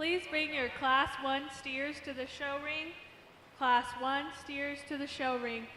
Please bring your Class 1 steers to the show ring. Class 1 steers to the show ring.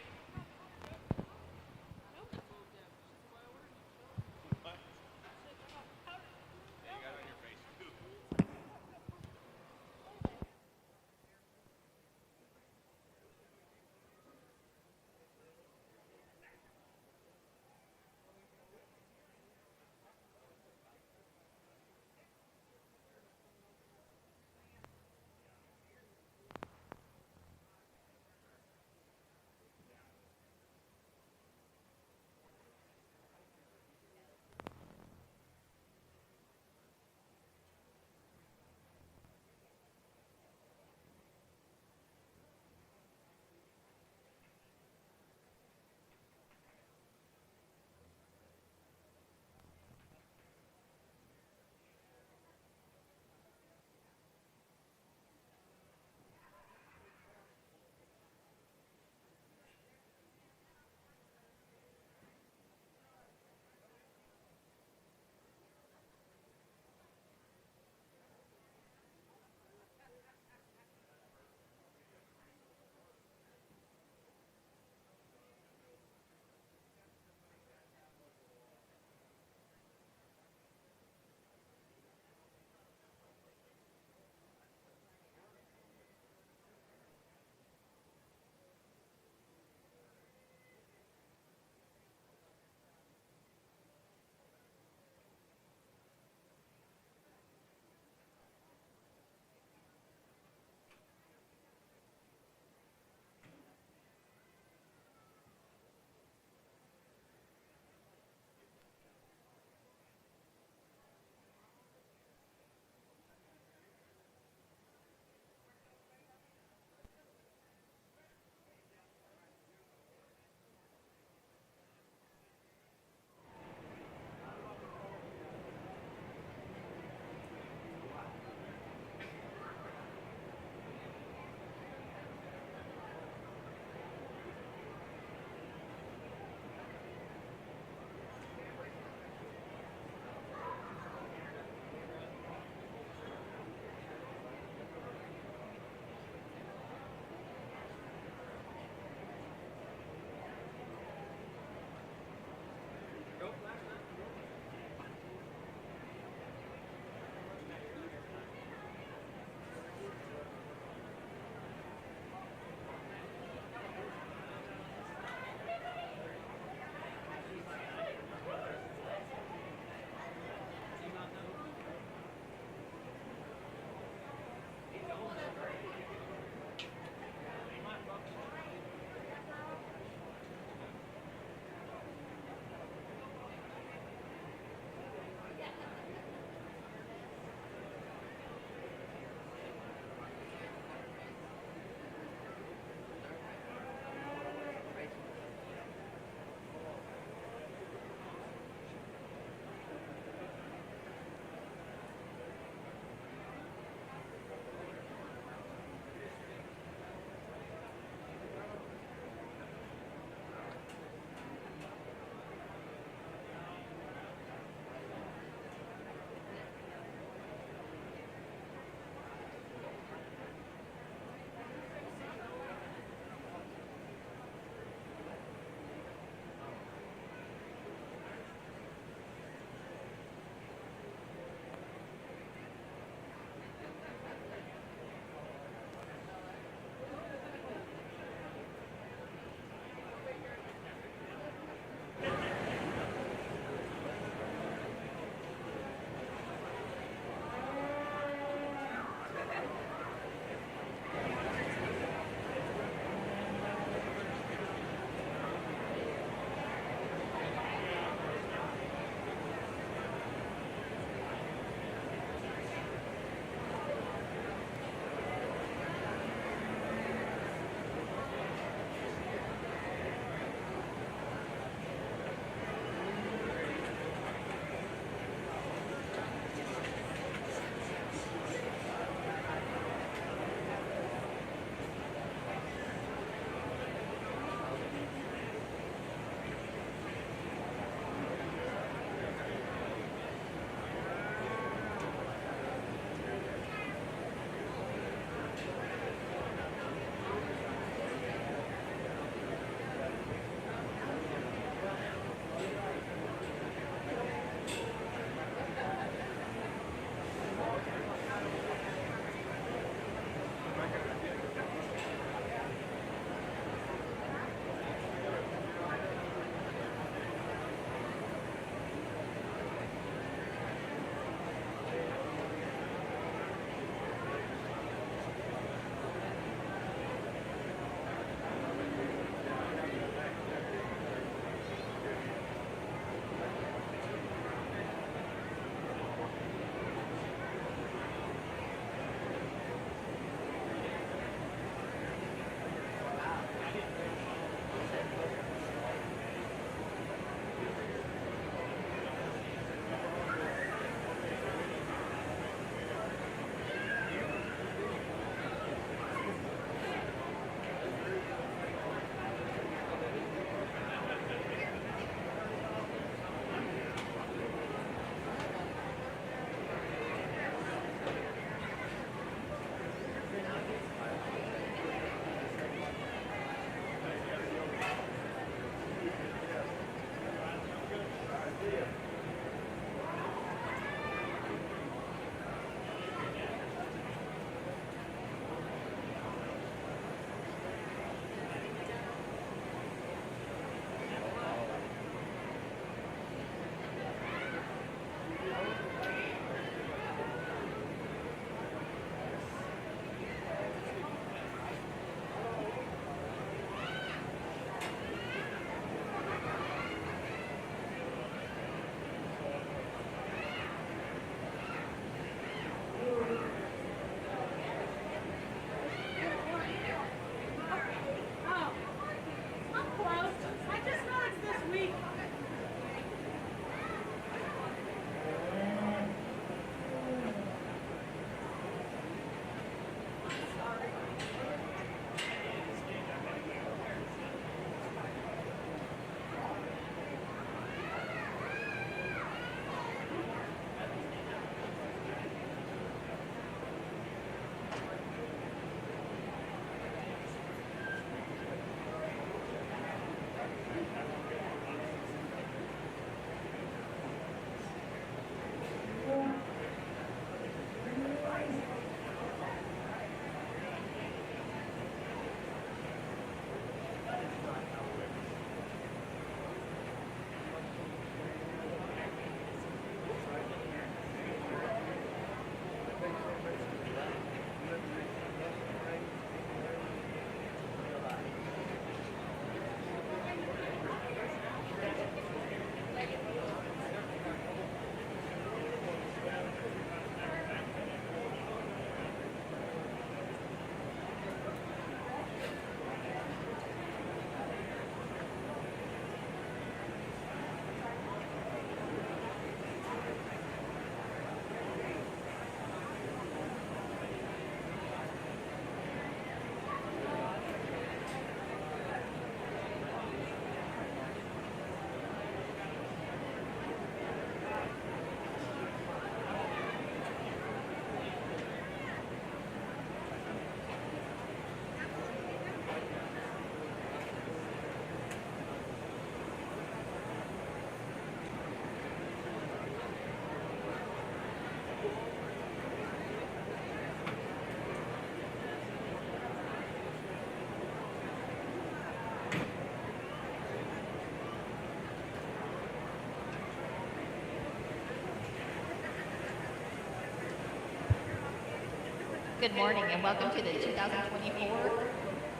Good morning and welcome to the 2024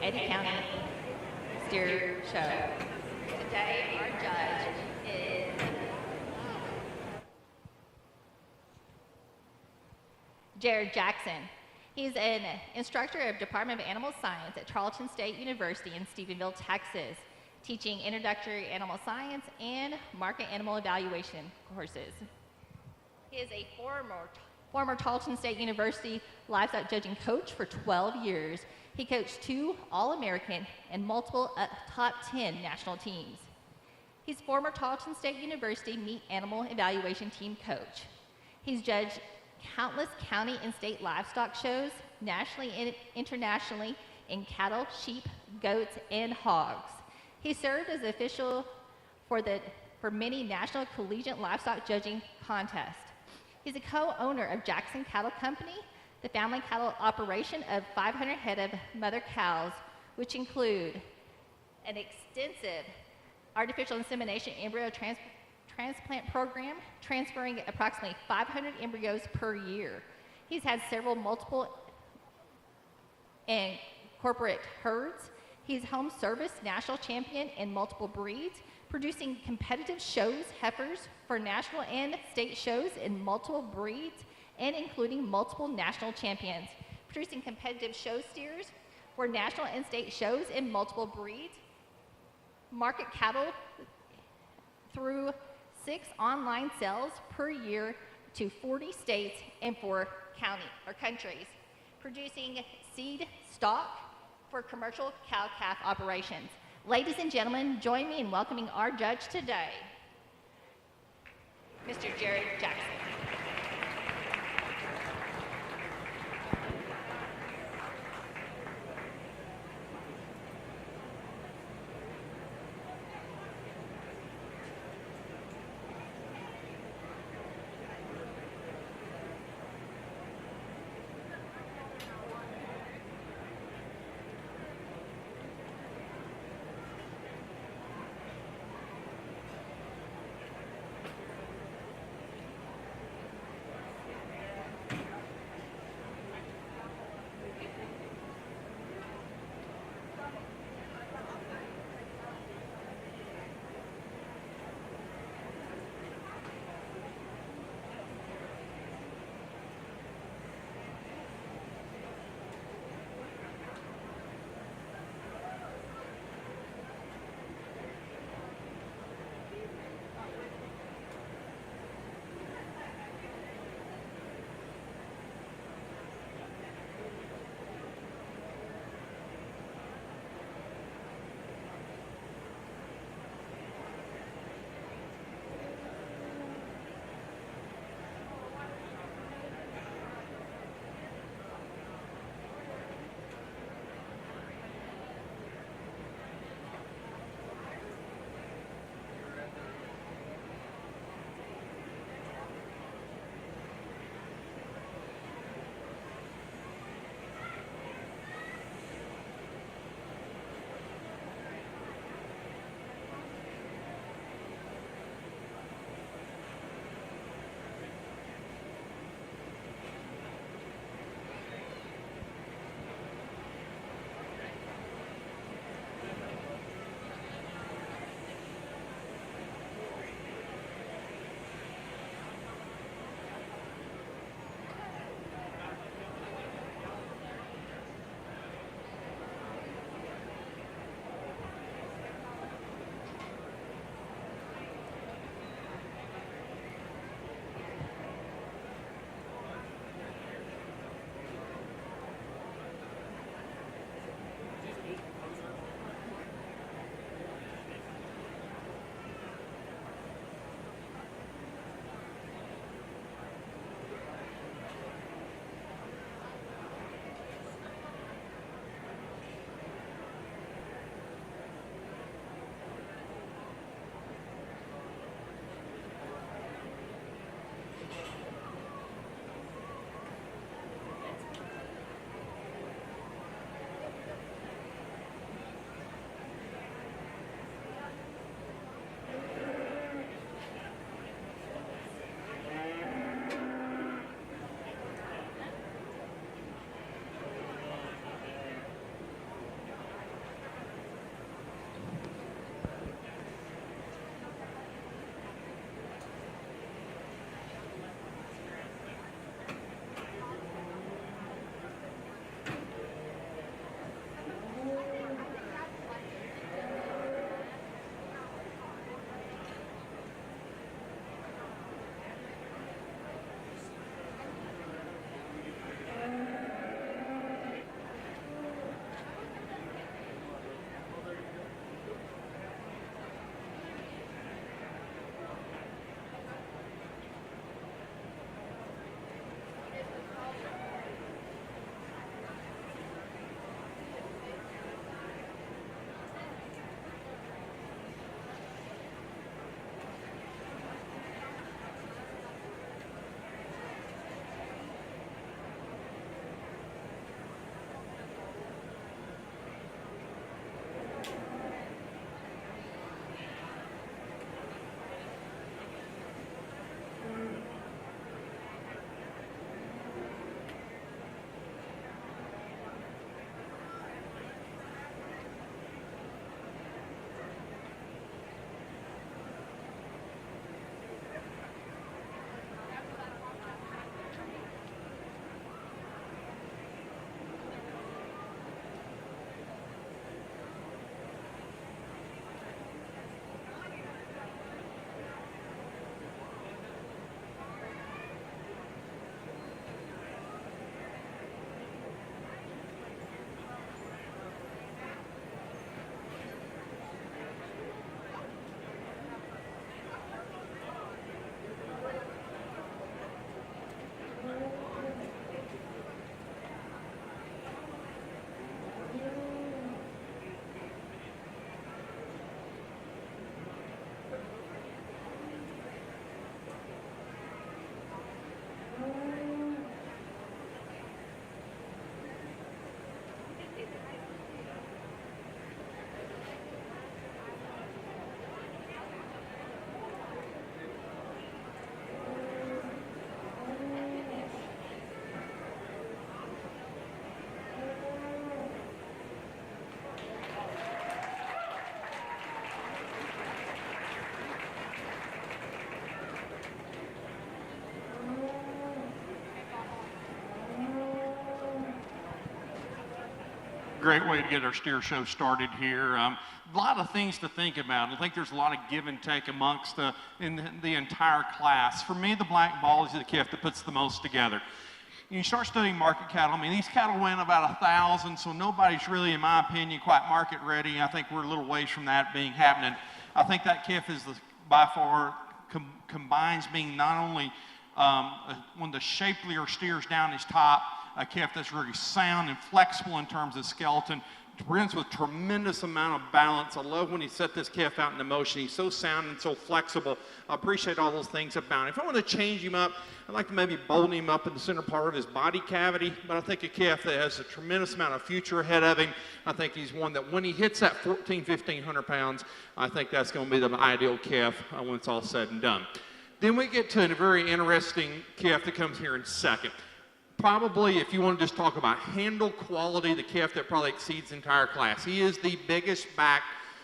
Eddy County Steer Show. Today our judge is Jared Jackson. He's an instructor of Department of Animal Science at Tarleton State University in Stephenville, Texas, teaching introductory animal science and market animal evaluation courses. He is a former Tarleton State University livestock judging coach for 12 years. He coached 2 All-American and multiple top 10 national teams. He's former Tarleton State University meat animal evaluation team coach. He's judged countless county and state livestock shows, nationally and internationally, in cattle, sheep, goats, and hogs. He served as official for many national collegiate livestock judging contests. He's a co-owner of Jackson Cattle Company, the family cattle operation of 500 head of mother cows, which include an extensive artificial insemination embryo transplant program, transferring approximately 500 embryos per year. He's had several multiple and corporate herds. He's home service national champion in multiple breeds, producing competitive shows heifers for national and state shows in multiple breeds, and including multiple national champions, producing competitive show steers for national and state shows in multiple breeds, market cattle through 6 online sales per year to 40 states and 4 countries, producing seed stock for commercial cow-calf operations. Ladies and gentlemen, join me in welcoming our judge today, Mr. Jared Jackson. great way to get our steer show started here. A lot of things to think about. I think there's a lot of give and take amongst the entire class. For me, the black ball is the calf that puts the most together. You start studying market cattle. I mean, these cattle went about 1,000, so nobody's really, in my opinion, quite market ready. I think we're a little ways from that being happening. I think that calf is by far combines being not only one of the shapelier steers down his top, a calf that's really sound and flexible in terms of skeleton, brings with tremendous amount of balance. I love when he set this calf out into motion. He's so sound and so flexible. I appreciate all those things about him. If I want to change him up, I'd like to maybe bolden him up in the center part of his body cavity, but I think a calf that has a tremendous amount of future ahead of him. I think he's one that when he hits that 1,500 pounds, I think that's going to be the ideal calf when it's all said and done. Then we get to a very interesting calf that comes here in second. Probably, if you want to just talk about handle quality, the calf that probably exceeds the entire class. He is the biggest back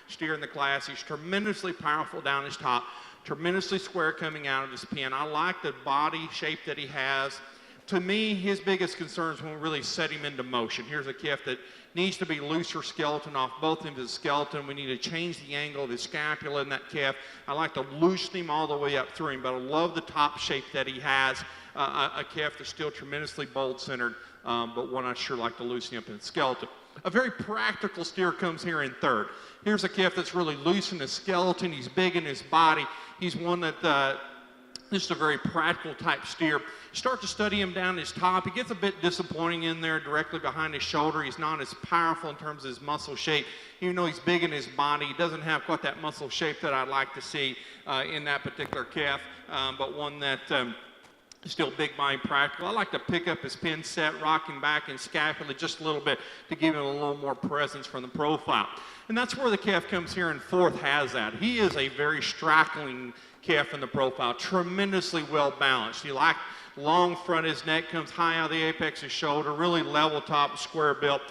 steer in the class. He's tremendously powerful down his top, tremendously square coming out of his pen. I like the body shape that he has. To me, his biggest concern is when we really set him into motion. Here's a calf that needs to be looser skeleton off both ends of the skeleton. We need to change the angle of his scapula in that calf. I like to loosen him all the way up through him, but I love the top shape that he has. A calf that's still tremendously bold-centered, but one I sure like to loosen up in the skeleton. A very practical steer comes here in third. Here's a calf that's really loose in his skeleton. He's big in his body. He's one that just a very practical type steer. Start to study him down his top. He gets a bit disappointing in there directly behind his shoulder. He's not as powerful in terms of his muscle shape. Even though he's big in his body, he doesn't have quite that muscle shape that I'd like to see in that particular calf, but one that still big body practical. I like to pick up his pin set, rocking back and scapula just a little bit to give him a little more presence from the profile. And that's where the calf comes here in fourth has that. He is a very straggling calf in the profile, tremendously well balanced. You like long front, his neck comes high out of the apex of his shoulder, really level top, square built.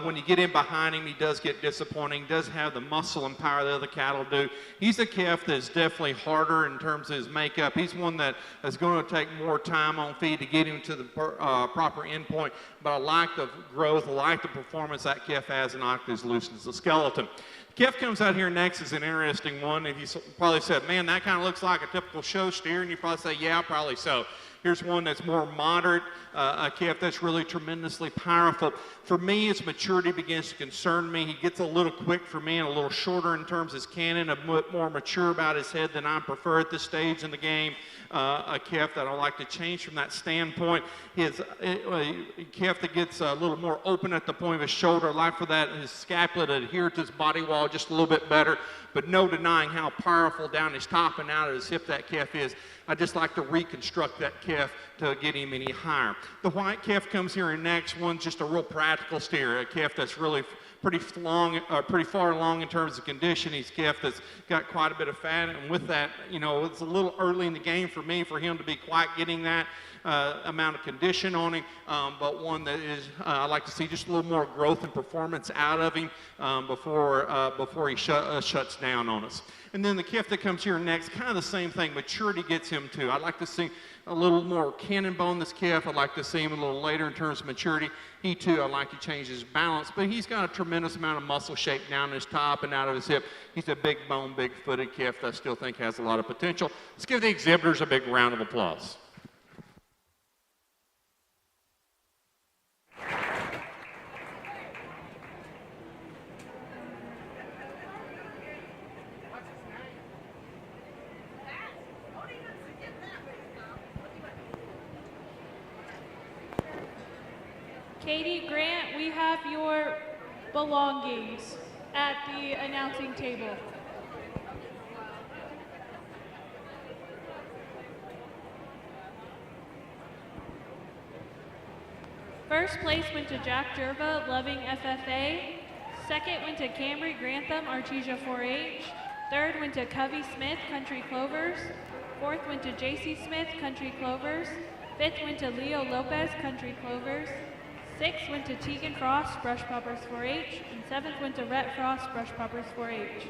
When you get in behind him, he does get disappointing, does have the muscle and power that other cattle do. He's a calf that's definitely harder in terms of his makeup. He's one that is going to take more time on feed to get him to the proper endpoint, but I like the growth, I like the performance that calf has, and I like his looseness of skeleton. Calf comes out here next is an interesting one. If you probably said, man, that kind of looks like a typical show steer, and you probably say, yeah, probably so. Here's one that's more moderate, a calf that's really tremendously powerful. For me, his maturity begins to concern me. He gets a little quick for me and a little shorter in terms of his cannon, a bit more mature about his head than I prefer at this stage in the game. A calf that I like to change from that standpoint. A calf that gets a little more open at the point of his shoulder. I like for that his scapula to adhere to his body wall just a little bit better, but no denying how powerful down his top and out of his hip that calf is. I just like to reconstruct that calf to get him any higher. The white calf comes here in next. One's just a real practical steer, a calf that's really pretty far along in terms of condition. He's a calf that's got quite a bit of fat, and with that, you know, it's a little early in the game for me for him to be quite getting that amount of condition on him, but one that is I like to see just a little more growth and performance out of him before he shuts down on us. And then the calf that comes here next, kind of the same thing. Maturity gets him too. I'd like to see a little more cannon bone this calf. I'd like to see him a little later in terms of maturity. He too, I'd like to change his balance, but he's got a tremendous amount of muscle shape down his top and out of his hip. He's a big bone, big footed calf that I still think has a lot of potential. Let's give the exhibitors a big round of applause. Katie, Grant, we have your belongings at the announcing table. First place went to Jack Jerva, Loving FFA. Second went to Camry Grantham, Artesia 4-H. Third went to Covey Smith, Country Clovers. Fourth went to JC Smith, Country Clovers. Fifth went to Leo Lopez, Country Clovers. Sixth went to Tegan Frost, Brush Poppers 4-H. And seventh went to Rhett Frost, Brush Poppers 4-H.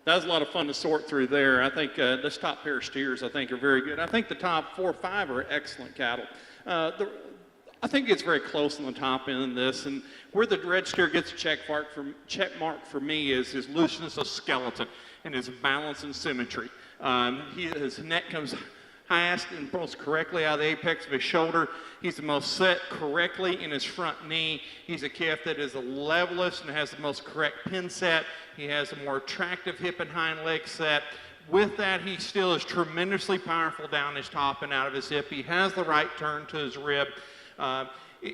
That was a lot of fun to sort through there. I think this top pair of steers, I think, are very good. I think the top 4 or 5 are excellent cattle. I think it's very close on the top end of this, and where the red steer gets a check mark for me is his looseness of skeleton and his balance and symmetry. His neck comes highest and most correctly out of the apex of his shoulder. He's the most set correctly in his front knee. He's a calf that is the levelest and has the most correct pin set. He has a more attractive hip and hind leg set. With that, he still is tremendously powerful down his top and out of his hip. He has the right turn to his rib.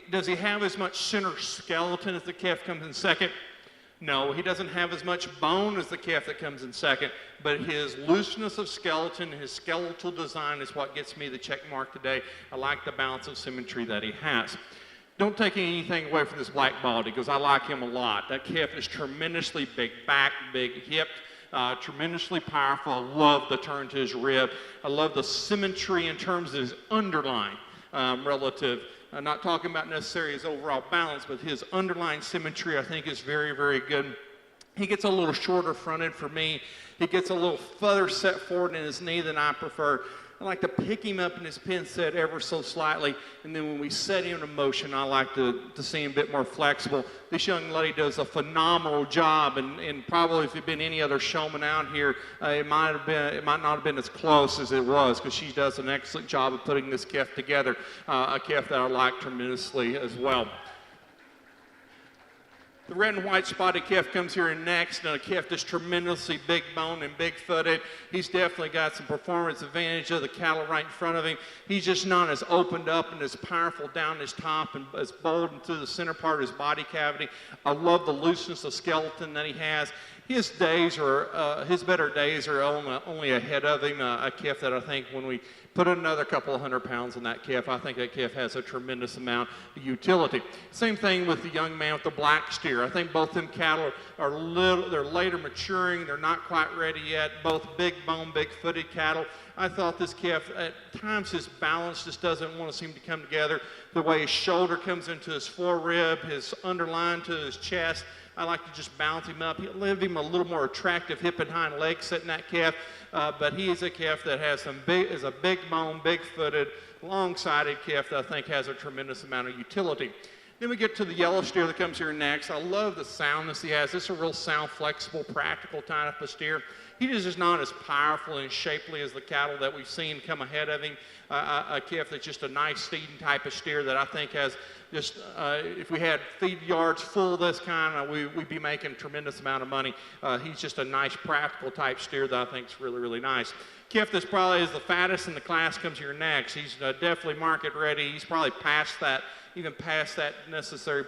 Does he have as much center skeleton as the calf comes in second? No, he doesn't have as much bone as the calf that comes in second, but his looseness of skeleton, his skeletal design is what gets me the check mark today. I like the balance of symmetry that he has. Don't take anything away from this black baldy because I like him a lot. That calf is tremendously big back, big hip, tremendously powerful. I love the turn to his rib. I love the symmetry in terms of his underlying relative. I'm not talking about necessarily his overall balance, but his underlying symmetry I think is very, very good. He gets a little shorter fronted for me. He gets a little further set forward in his knee than I prefer. I like to pick him up in his pin set ever so slightly, and then when we set him in motion, I like to see him a bit more flexible. This young lady does a phenomenal job, and probably if it had been any other showman out here, it might not have been as close as it was, because she does an excellent job of putting this calf together, a calf that I like tremendously as well. The red and white spotted calf comes here next, and a calf that's tremendously big boned and big footed. He's definitely got some performance advantage of the cattle right in front of him. He's just not as opened up and as powerful down his top and as bold into the center part of his body cavity. I love the looseness of skeleton that he has. His better days are only ahead of him. A calf that I think when we put another couple of 100 pounds on that calf, I think that calf has a tremendous amount of utility. Same thing with the young man with the black steer. I think both them cattle they're later maturing. They're not quite ready yet. Both big bone, big footed cattle. I thought this calf, at times his balance just doesn't want to seem to come together. The way his shoulder comes into his forerib, his underline to his chest, I like to just bounce him up. Give him a little more attractive hip and hind leg set in that calf, but he is a calf that has is a big bone, big footed, long-sided calf that I think has a tremendous amount of utility. Then we get to the yellow steer that comes here next. I love the soundness he has. This is a real sound, flexible, practical type of steer. He is just not as powerful and shapely as the cattle that we've seen come ahead of him. A calf that's just a nice feeding type of steer that I think has just, if we had feed yards full of this kind, we'd be making a tremendous amount of money. He's just a nice practical type steer that I think is really, really nice. Calf that's probably is the fattest in the class comes here next. He's definitely market ready. He's probably past that, even past that necessary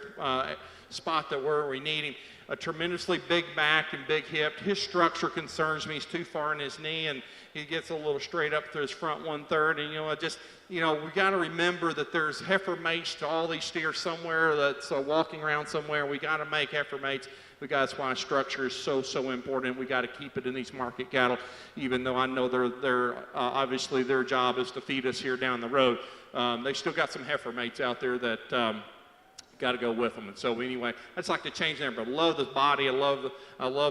spot that we need him. A tremendously big back and big hip. His structure concerns me. He's too far in his knee, and he gets a little straight up to his front 1/3. And we got to remember that there's heifer mates to all these steers somewhere that's walking around somewhere. We got to make heifer mates. That's why structure is so important. We got to keep it in these market cattle, even though I know they're obviously their job is to feed us here down the road. They still got some heifer mates out there that got to go with them. And so anyway, I just like to change them, but I love the body. I love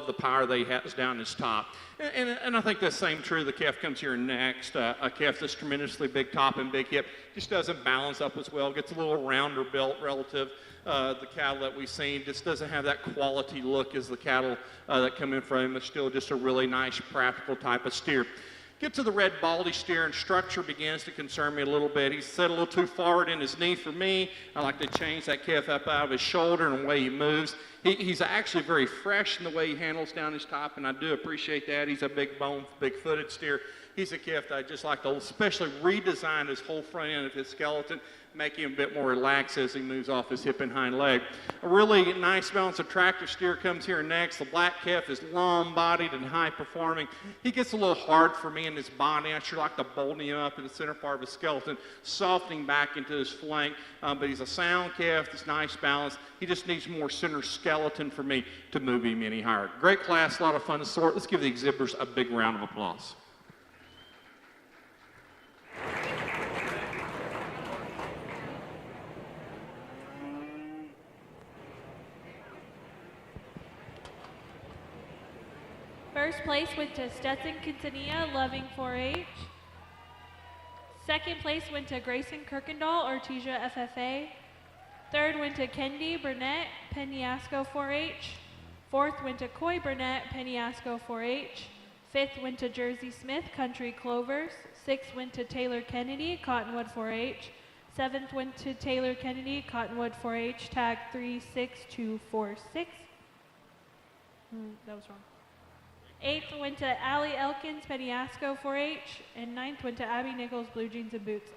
the power that he has down his top. And I think the same true. The calf comes here next. A calf that's tremendously big top and big hip. Just doesn't balance up as well. Gets a little rounder built relative. The cattle that we've seen just doesn't have that quality look as the cattle that come in from him. It's still just a really nice, practical type of steer. Get to the red baldy steer, and structure begins to concern me a little bit. He's set a little too forward in his knee for me. I like to change that calf up out of his shoulder and the way he moves. He's actually very fresh in the way he handles down his top, and I do appreciate that. He's a big bone, big footed steer. He's a calf that I just like to especially redesign his whole front end of his skeleton, making him a bit more relaxed as he moves off his hip and hind leg. A really nice, balanced, attractive steer comes here next. The black calf is long-bodied and high-performing. He gets a little hard for me in his body. I sure like to bolden him up in the center part of his skeleton, softening back into his flank. But he's a sound calf. That's nice balance. He just needs more center skeleton for me to move him any higher. Great class, a lot of fun to sort. Let's give the exhibitors a big round of applause. First place went to Stetson Quintanilla, Loving 4-H. Second place went to Grayson Kirkendall, Artesia FFA. Third went to Kendi Burnett, Penasco 4-H. Fourth went to Coy Burnett, Penasco 4-H. Fifth went to Jersey Smith, Country Clovers. Sixth went to Taylor Kennedy, Cottonwood 4-H. Seventh went to Taylor Kennedy, Cottonwood 4-H, tag 36246. That was wrong. Eighth went to Allie Elkins, Penasco 4-H. And ninth went to Abby Nichols, Blue Jeans and Boots.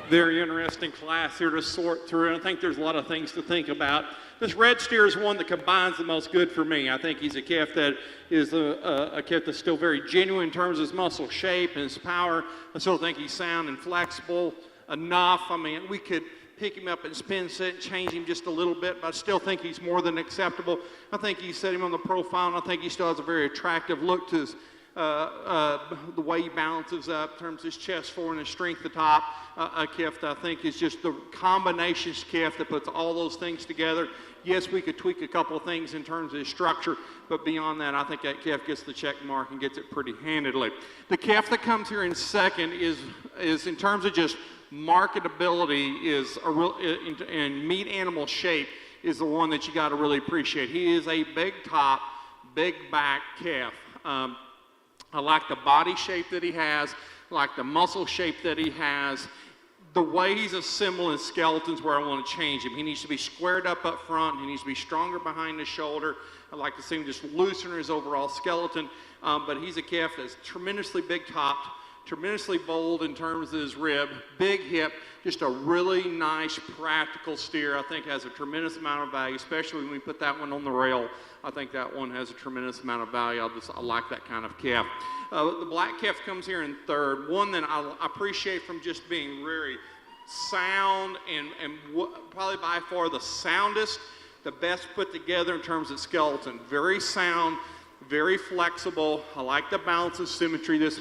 Very interesting class here to sort through, and I think there's a lot of things to think about. This red steer is one that combines the most good for me. I think he's a calf that is a calf that's still very genuine in terms of his muscle shape and his power. I still think he's sound and flexible enough. I mean, we could pick him up and spin set and change him just a little bit, but I still think he's more than acceptable. I think you set him on the profile, and I think he still has a very attractive look to his the way he balances up in terms of his chest forward and his strength at the top. A calf that I think is just the combination calf that puts all those things together. Yes, we could tweak a couple of things in terms of his structure, but beyond that, I think that calf gets the check mark and gets it pretty handedly. The calf that comes here in second is in terms of just marketability, is a real in meat animal shape, is the one that you got to really appreciate. He is a big top, big back calf. I like the body shape that he has, like the muscle shape that he has. The way he's assembling his skeleton's where I want to change him. He needs to be squared up front. He needs to be stronger behind the shoulder. I'd like to see him just loosen his overall skeleton. But he's a calf that's tremendously big topped, tremendously bold in terms of his rib, big hip, just a really nice practical steer. I think has a tremendous amount of value, especially when we put that one on the rail. I think that one has a tremendous amount of value. I like that kind of calf. The black calf comes here in third. One that I appreciate from just being very sound and probably by far the soundest, the best put together in terms of skeleton. Very sound, very flexible. I like the balance and symmetry this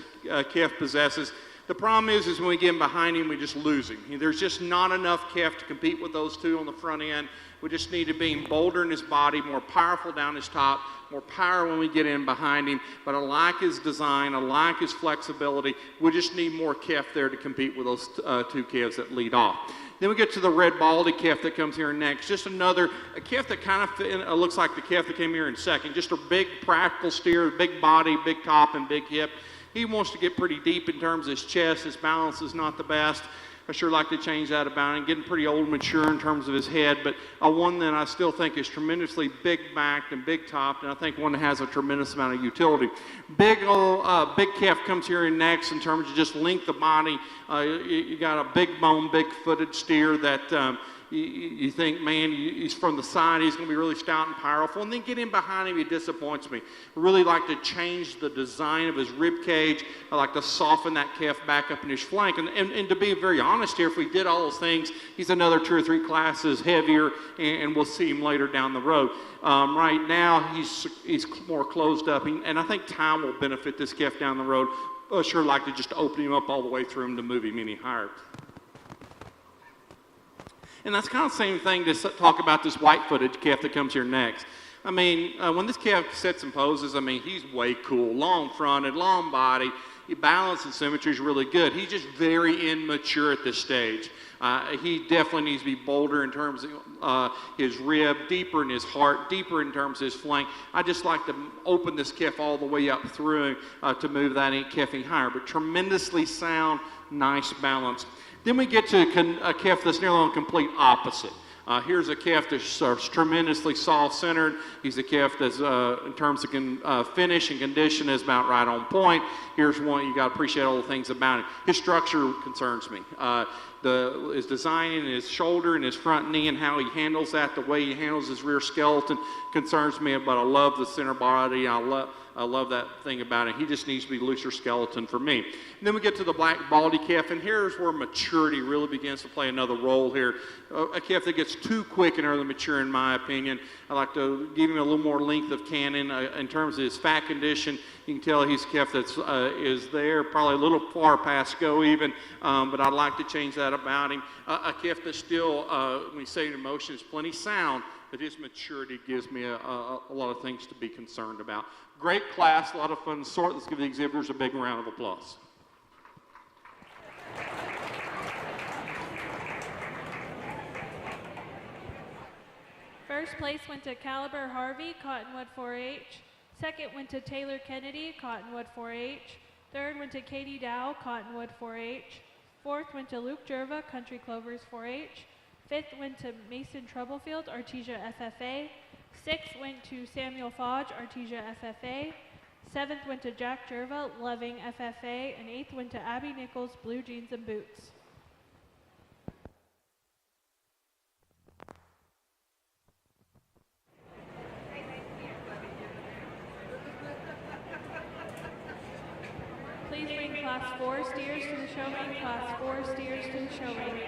calf possesses. The problem is when we get him behind him, we just lose him. There's just not enough calf to compete with those two on the front end. We just need to be bolder in his body, more powerful down his top, more power when we get in behind him. But I like his design. I like his flexibility. We just need more calf there to compete with those two calves that lead off. Then we get to the red baldy calf that comes here next. Just a calf that kind of looks like the calf that came here in second. Just a big practical steer, big body, big top, and big hip. He wants to get pretty deep in terms of his chest. His balance is not the best. I sure like to change that about him. Getting pretty old and mature in terms of his head, but one that I still think is tremendously big-backed and big-topped, and I think one that has a tremendous amount of utility. Big calf comes here in next in terms of just length of body. You got a big bone, big-footed steer that you think, man, he's from the side, he's going to be really stout and powerful, and then get in behind him, he disappoints me. I really like to change the design of his rib cage. I like to soften that calf back up in his flank, and to be very honest here, if we did all those things, he's another 2 or 3 classes heavier, and we'll see him later down the road. Right now, he's more closed up, and I think time will benefit this calf down the road. I sure like to just open him up all the way through him to move him any higher. And that's kind of the same thing to talk about this white-footed calf that comes here next. I mean, when this calf sits and poses, I mean, he's way cool. Long-fronted, long body. His balance and symmetry is really good. He's just very immature at this stage. He definitely needs to be bolder in terms of his rib, deeper in his heart, deeper in terms of his flank. I just like to open this calf all the way up through to move that calf any higher. But tremendously sound, nice balance. Then we get to a calf that's nearly on complete opposite. Here's a calf that's tremendously soft-centered. He's a calf that's, in terms of finish and condition, is about right on point. Here's one, you got to appreciate all the things about it. His structure concerns me. His design in his shoulder and his front knee and how he handles that, the way he handles his rear skeleton concerns me, but I love the center body. I love that thing about it. He just needs to be looser skeleton for me. And then we get to the black baldy calf, and here's where maturity really begins to play another role here. A calf that gets too quick and early mature, in my opinion. I like to give him a little more length of cannon in terms of his fat condition. You can tell he's a calf that's is there, probably a little far past go even, but I'd like to change that about him. A calf that's still, when you say in motion, is plenty sound, but his maturity gives me a lot of things to be concerned about. Great class, a lot of fun to sort. Let's give the exhibitors a big round of applause. First place went to Caliber Harvey, Cottonwood 4-H. Second went to Taylor Kennedy, Cottonwood 4-H. Third went to Katie Dow, Cottonwood 4-H. Fourth went to Luke Jerva, Country Clovers 4-H. Fifth went to Mason Troublefield, Artesia FFA. Sixth went to Samuel Fodge, Artesia FFA. Seventh went to Jack Jerva, Loving FFA. And eighth went to Abby Nichols, Blue Jeans and Boots. Please bring Class 4 steers to the show ring. Class 4 steers to the show ring.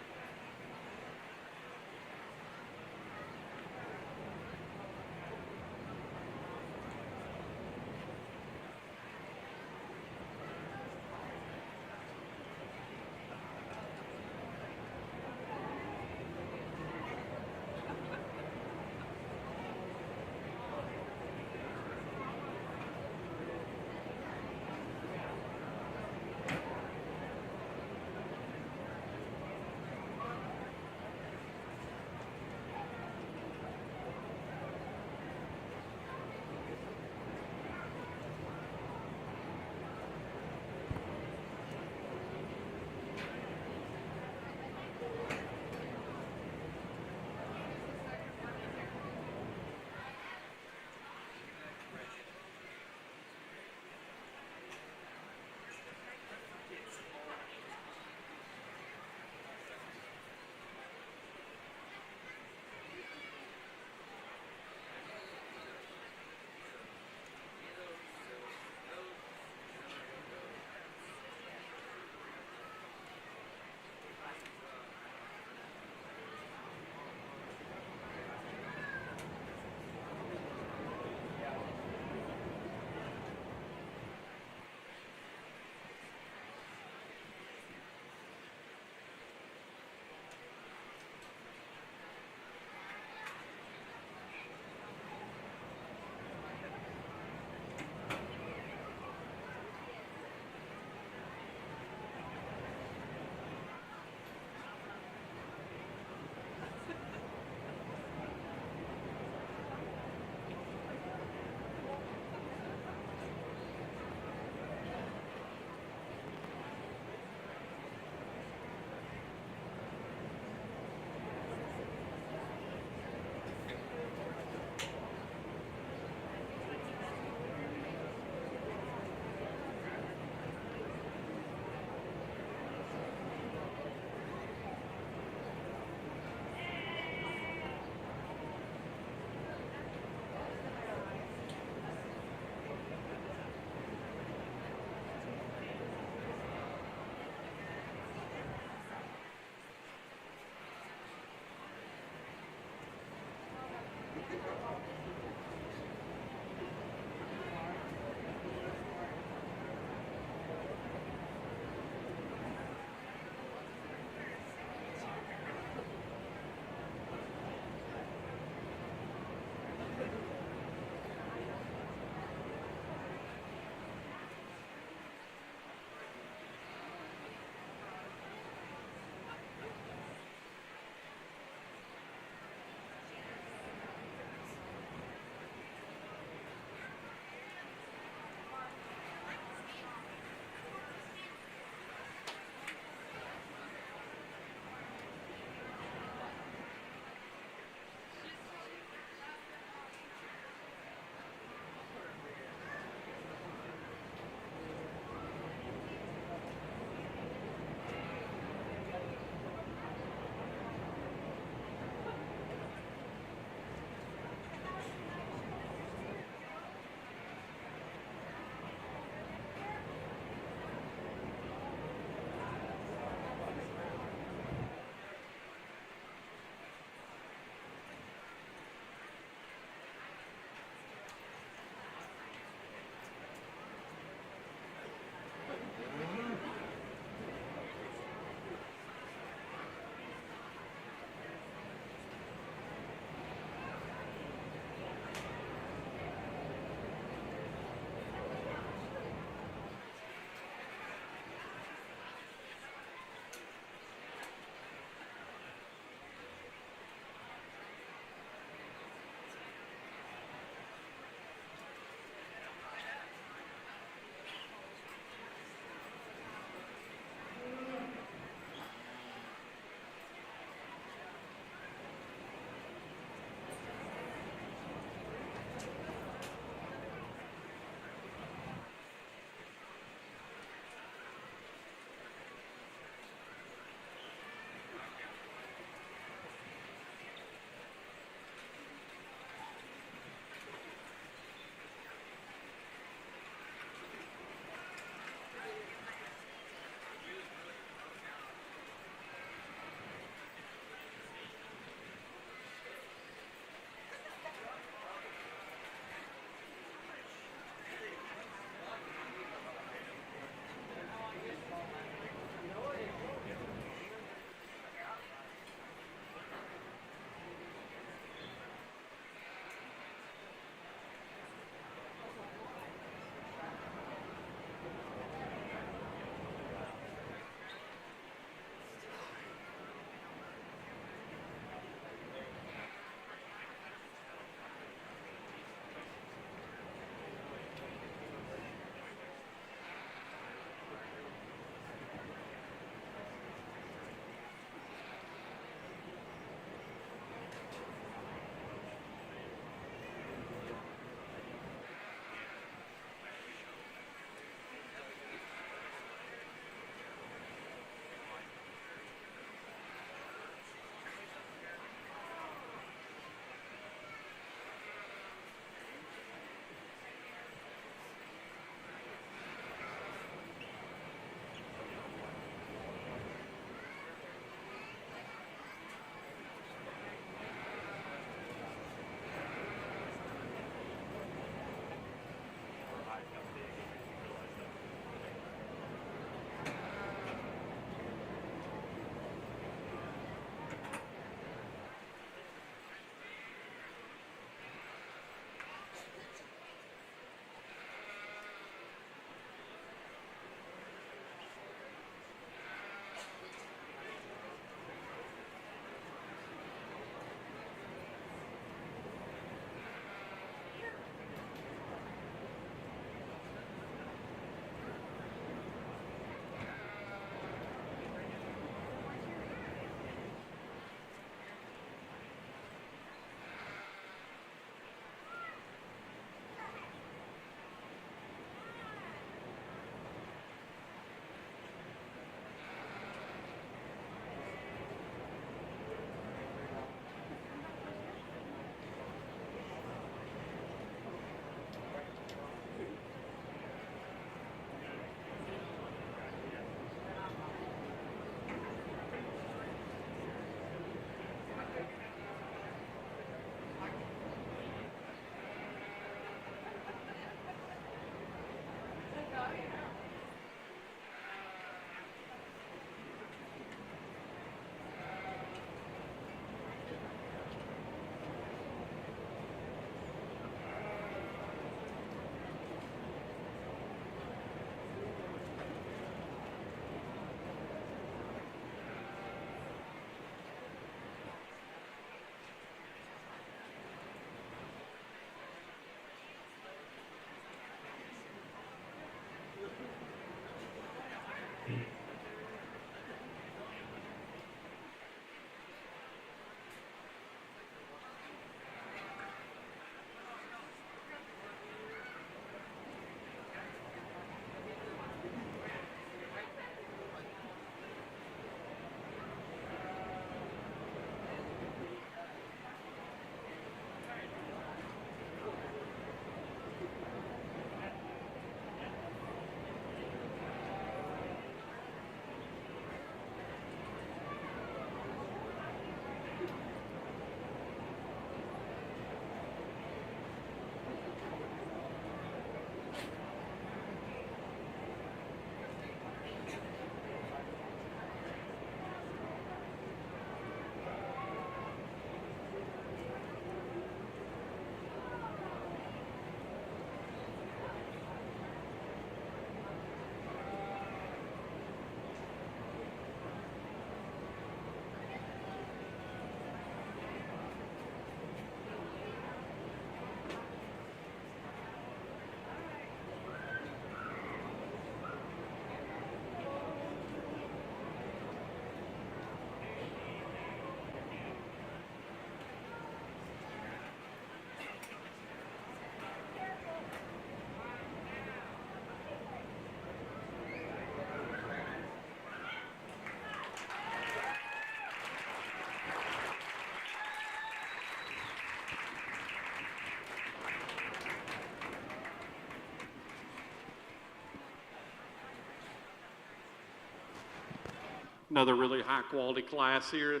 Another really high quality class here.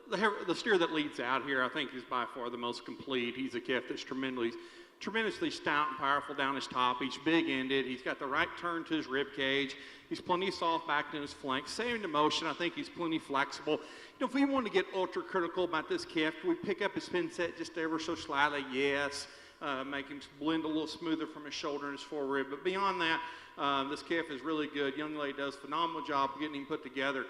The steer that leads out here, I think, is by far the most complete. He's a calf that's tremendously stout and powerful down his top. He's big-ended. He's got the right turn to his rib cage. He's plenty soft back in his flanks. Same to motion. I think he's plenty flexible. You know, if we want to get ultra critical about this calf, can we pick up his spin set just ever so slightly? Yes. Make him blend a little smoother from his shoulder and his forerib. But beyond that, this calf is really good. Young lady does a phenomenal job getting him put together.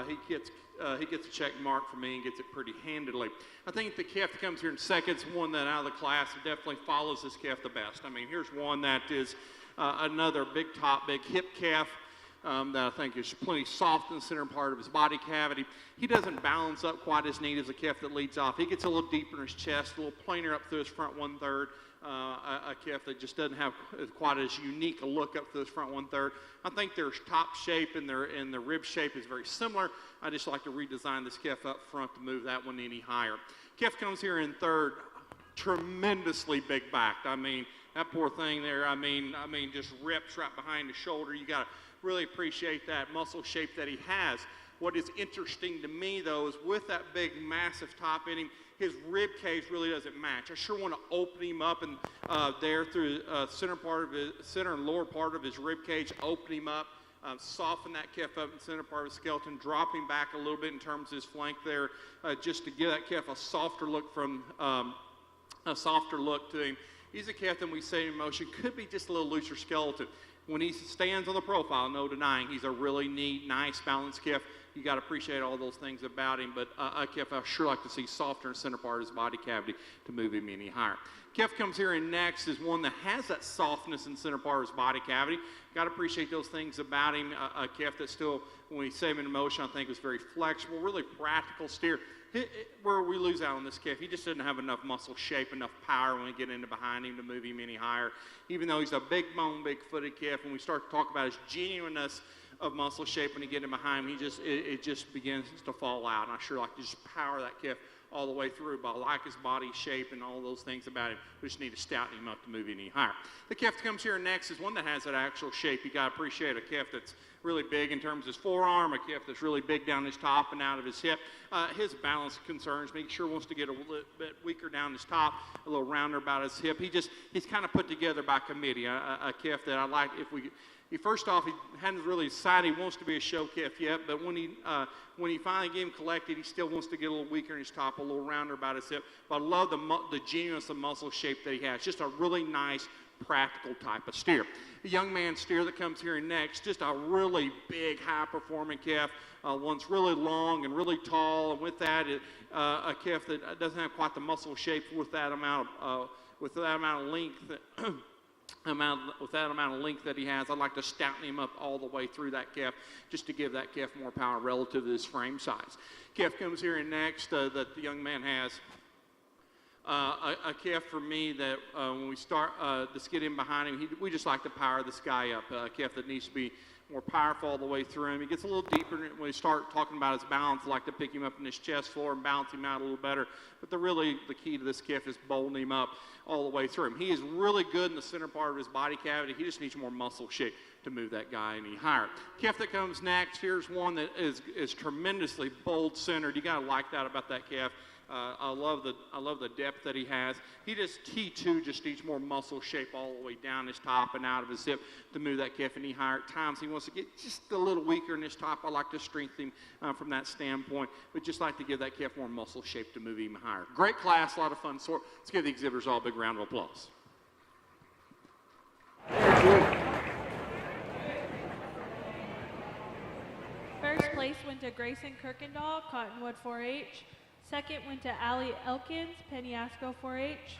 He gets a check mark from me and gets it pretty handily. I think the calf that comes here in second is one that out of the class definitely follows this calf the best. I mean, here's one that is another big top, big hip calf. That I think is plenty soft in the center part of his body cavity. He doesn't balance up quite as neat as a calf that leads off. He gets a little deeper in his chest, a little plainer up through his front 1/3. A calf that just doesn't have quite as unique a look up through his front 1/3. I think their top shape and their rib shape is very similar. I just like to redesign this calf up front to move that one any higher. Calf comes here in third, tremendously big backed. I mean, that poor thing there, I mean, just rips right behind the shoulder. You got to really appreciate that muscle shape that he has. What is interesting to me, though, is with that big, massive top in him, his rib cage really doesn't match. I sure want to open him up and there through center and lower part of his rib cage, open him up, soften that calf up in the center part of his skeleton, drop him back a little bit in terms of his flank there, just to give that calf a softer look to him. He's a calf that we say in motion could be just a little looser skeleton. When he stands on the profile, no denying, he's a really neat, nice, balanced calf. You got to appreciate all those things about him, but a calf I sure like to see softer in the center part of his body cavity to move him any higher. Calf comes here in next is one that has that softness in the center part of his body cavity. Got to appreciate those things about him. A calf that still, when we say him in motion, I think is very flexible, really practical steer. Where we lose out on this calf, he just doesn't have enough muscle shape, enough power when we get into behind him to move him any higher. Even though he's a big bone, big footed calf, when we start to talk about his genuineness of muscle shape when you get him behind him, it just begins to fall out. And I sure like to just power that calf all the way through, but I like his body shape and all those things about him. We just need to stouten him up to move any higher. The calf that comes here next is one that has that actual shape. You got to appreciate a calf that's really big in terms of his forearm, a calf that's really big down his top and out of his hip. His balance concerns me. He sure wants to get a little bit weaker down his top, a little rounder about his hip. He's kind of put together by committee. A calf that I like first off, he hadn't really decided he wants to be a show calf yet, but when he finally get him collected, he still wants to get a little weaker in his top, a little rounder about his hip. But I love the genuineness of muscle shape that he has. Just a really nice, practical type of steer. The young man steer that comes here next, just a really big, high-performing calf. One's really long and really tall, and with that, a calf that doesn't have quite the muscle shape with that amount of length. With that amount of length that he has, I'd like to stouten him up all the way through that calf just to give that calf more power relative to his frame size. Calf comes here in next that the young man has. A calf for me that when we start to get him behind him, we just like to power this guy up. A calf that needs to be more powerful all the way through him. He gets a little deeper when we start talking about his balance. I like to pick him up in his chest floor and balance him out a little better. But the key to this calf is bowling him up all the way through him. He is really good in the center part of his body cavity. He just needs more muscle shape to move that guy any higher. Calf that comes next, here's one that is tremendously bold centered. You got to like that about that calf. I love the depth that he has. He too just needs more muscle shape all the way down his top and out of his hip to move that calf any higher. At times he wants to get just a little weaker in his top. I like to strengthen him from that standpoint, but just like to give that calf more muscle shape to move him higher. Great class, a lot of fun. So let's give the exhibitors all a big round of applause. First place went to Grayson Kirkendall, Cottonwood 4-H. Second went to Allie Elkins, Pennyasco 4-H.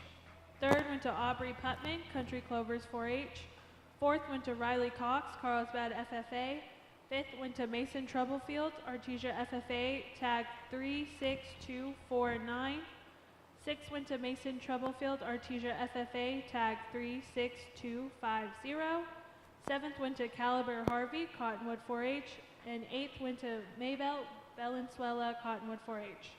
Third went to Aubrey Putman, Country Clovers 4-H. Fourth went to Riley Cox, Carlsbad FFA. Fifth went to Mason Troublefield, Artesia FFA, tag 36249. Sixth went to Mason Troublefield, Artesia FFA, tag 36250. Seventh went to Caliber Harvey, Cottonwood 4-H. And eighth went to Maybell Valenzuela, Cottonwood 4-H.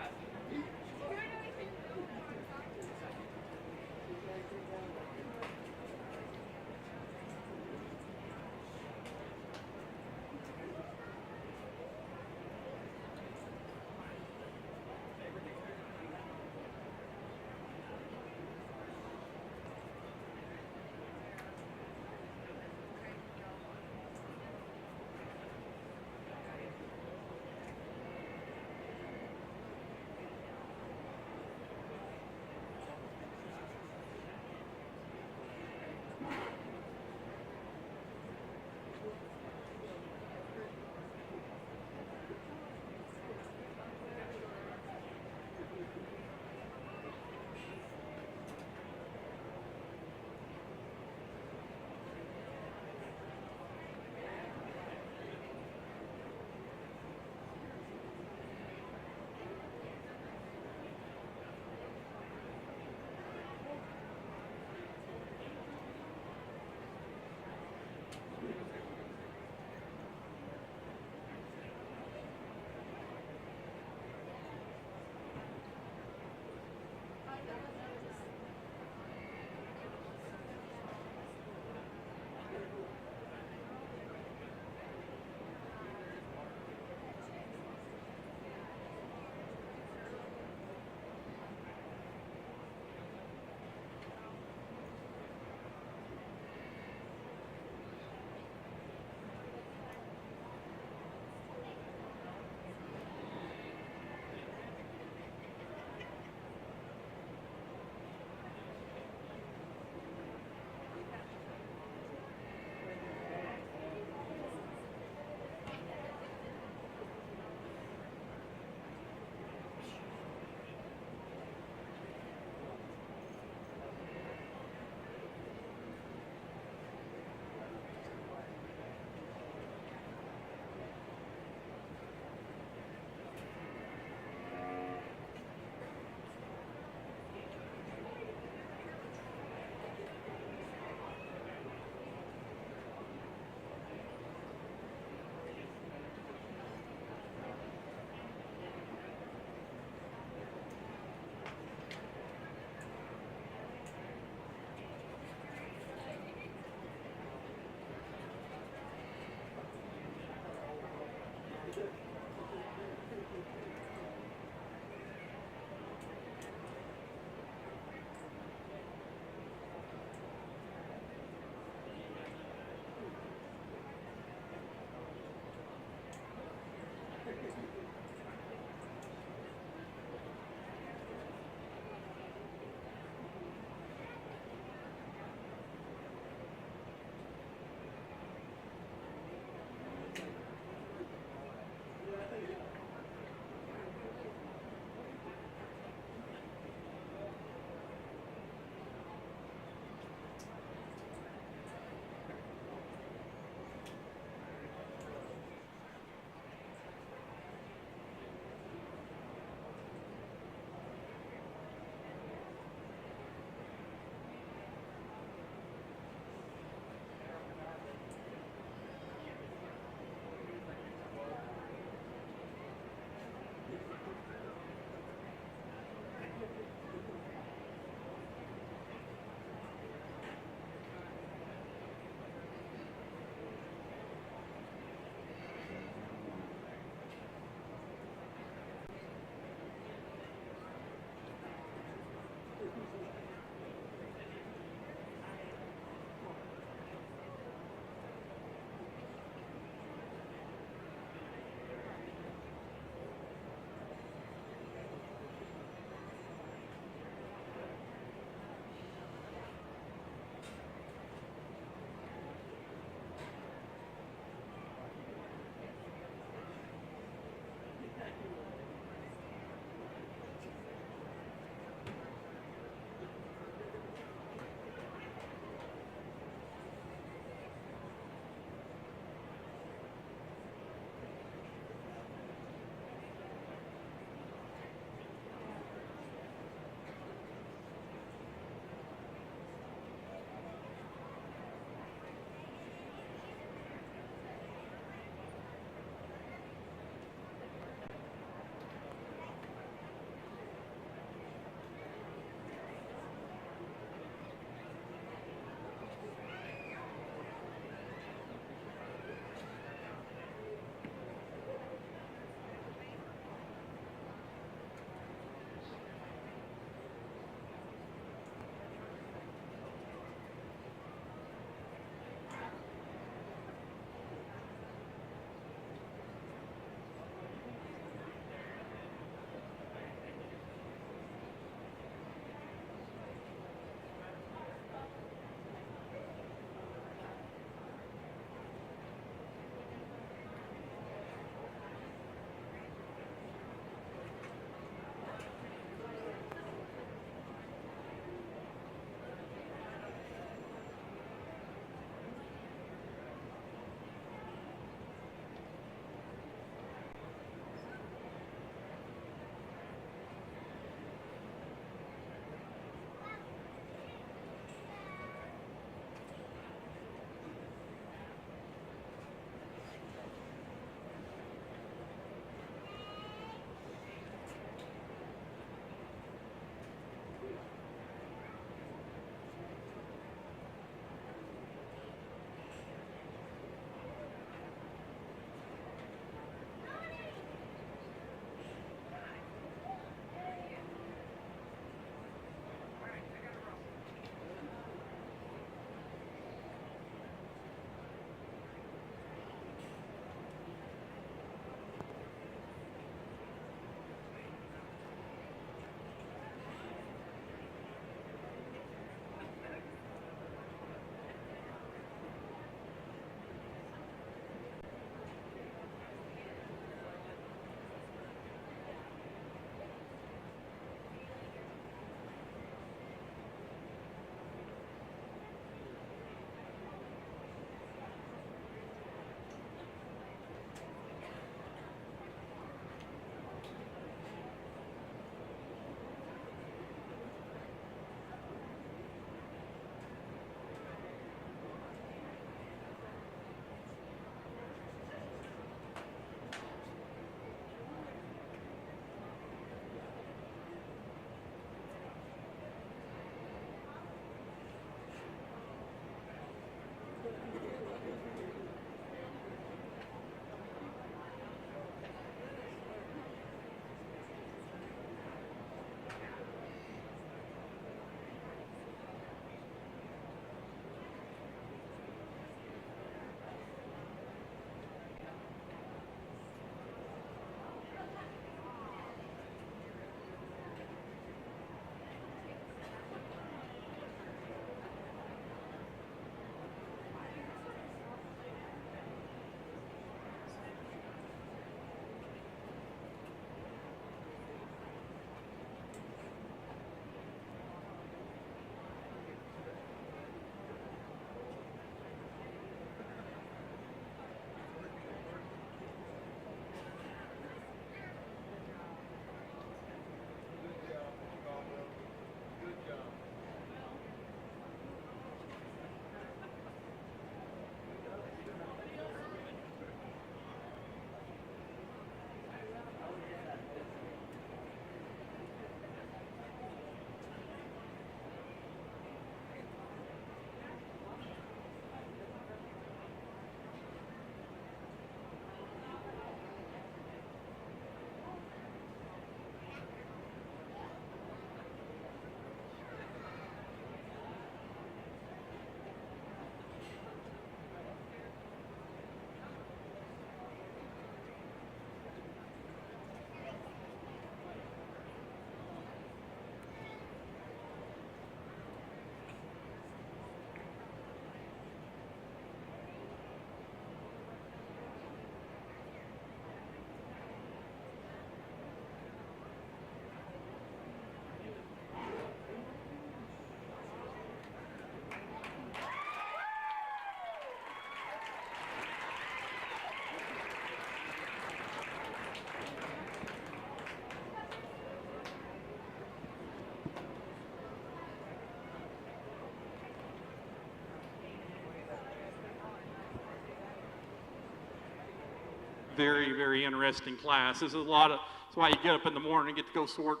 very, very interesting class. This is that's why you get up in the morning and get to go sort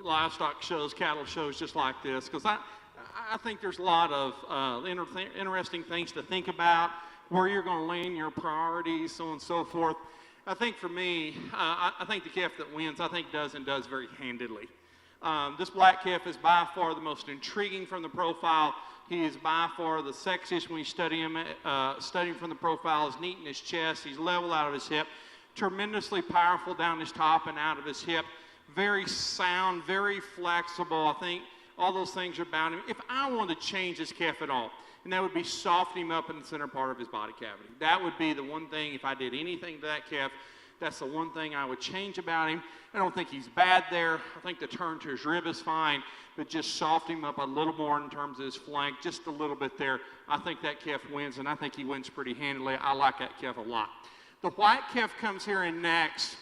livestock shows, cattle shows just like this, because I think there's a lot of interesting things to think about, where you're going to lean your priorities, so on and so forth. I think for me, I think the calf that wins, I think does very handedly. This black calf is by far the most intriguing from the profile. He is by far the sexiest when you study him from the profile. He's neat in his chest. He's level out of his hip. Tremendously powerful down his top and out of his hip. Very sound, very flexible. I think all those things are about him. If I wanted to change this calf at all, and that would be soften him up in the center part of his body cavity. That would be the one thing, if I did anything to that calf, that's the one thing I would change about him. I don't think he's bad there. I think the turn to his rib is fine, but just soften him up a little more in terms of his flank, just a little bit there. I think that calf wins, and I think he wins pretty handily. I like that calf a lot. The white calf comes here in next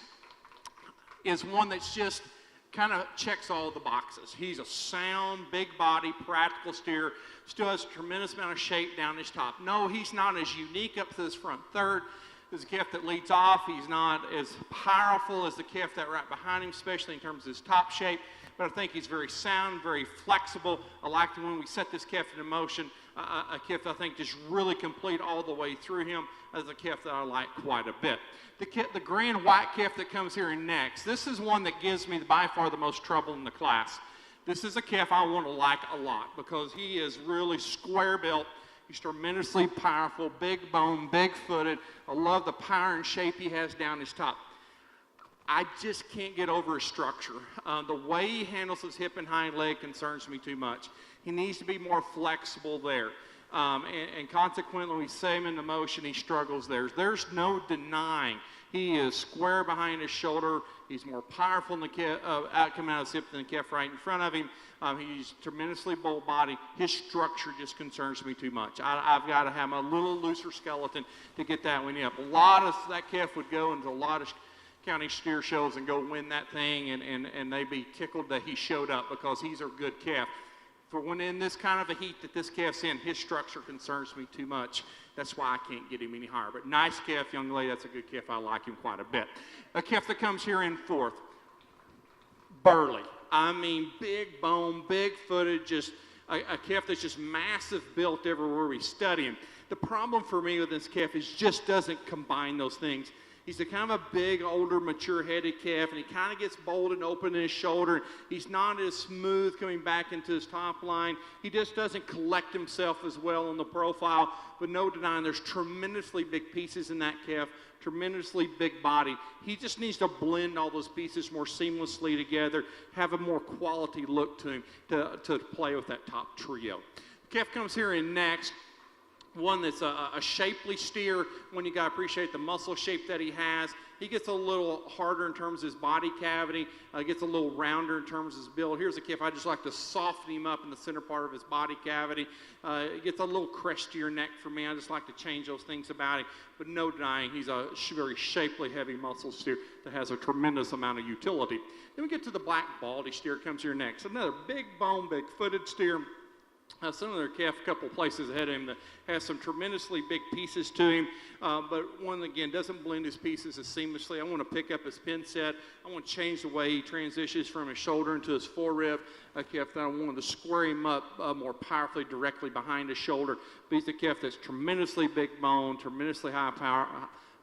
is one that's just kind of checks all the boxes. He's a sound, big body, practical steer, still has a tremendous amount of shape down his top. No, he's not as unique up to this front third as the calf that leads off. He's not as powerful as the calf that right behind him, especially in terms of his top shape, but I think he's very sound, very flexible. I like the when we set this calf into motion, a calf I think just really complete all the way through him as a calf that I like quite a bit. The grand white calf that comes here next, this is one that gives me by far the most trouble in the class. This is a calf I want to like a lot because he is really square built. He's tremendously powerful, big bone, big footed. I love the power and shape he has down his top. I just can't get over his structure. The way he handles his hip and hind leg concerns me too much. He needs to be more flexible there. And consequently, when we set him into motion, he struggles there. There's no denying he is square behind his shoulder. He's more powerful in the calf, coming out of his hip than the calf right in front of him. He's tremendously bold body. His structure just concerns me too much. I've got to have a little looser skeleton to get that one up. A lot of that calf would go into a lot of county steer shows and go win that thing, and they'd be tickled that he showed up because he's a good calf. For when in this kind of a heat that this calf's in, his structure concerns me too much. That's why I can't get him any higher. But nice calf, young lady, that's a good calf. I like him quite a bit. A calf that comes here in fourth, burly. I mean, big bone, big footed, just a calf that's just massive built everywhere we study him. The problem for me with this calf is just doesn't combine those things. He's a kind of a big, older, mature-headed calf, and he kind of gets bold and open in his shoulder. He's not as smooth coming back into his top line. He just doesn't collect himself as well on the profile, but no denying there's tremendously big pieces in that calf, tremendously big body. He just needs to blend all those pieces more seamlessly together, have a more quality look to him to play with that top trio. The calf comes here in next. One that's a shapely steer, when you got to appreciate the muscle shape that he has. He gets a little harder in terms of his body cavity, gets a little rounder in terms of his build. Here's a calf I just like to soften him up in the center part of his body cavity. It gets a little crestier neck for me. I just like to change those things about him. But no denying, he's a very shapely, heavy muscle steer that has a tremendous amount of utility. Then we get to the black baldy steer, comes here next. Another big bone, big footed steer. Some of their calf a couple places ahead of him that has some tremendously big pieces to him, but one, again, doesn't blend his pieces as seamlessly. I want to pick up his pin set. I want to change the way he transitions from his shoulder into his forerib. A calf that I wanted to square him up more powerfully directly behind his shoulder. But he's a calf that's tremendously big bone, tremendously high power,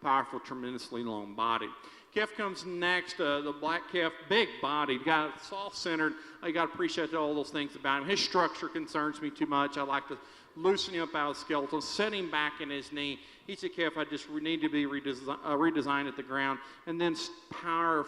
powerful, tremendously long body. Calf comes next, the black calf, big bodied, got soft-centered. I got to appreciate all those things about him. His structure concerns me too much. I like to loosen him up out of the skeleton, set him back in his knee. He's a calf I just need to be redesigned at the ground, and then power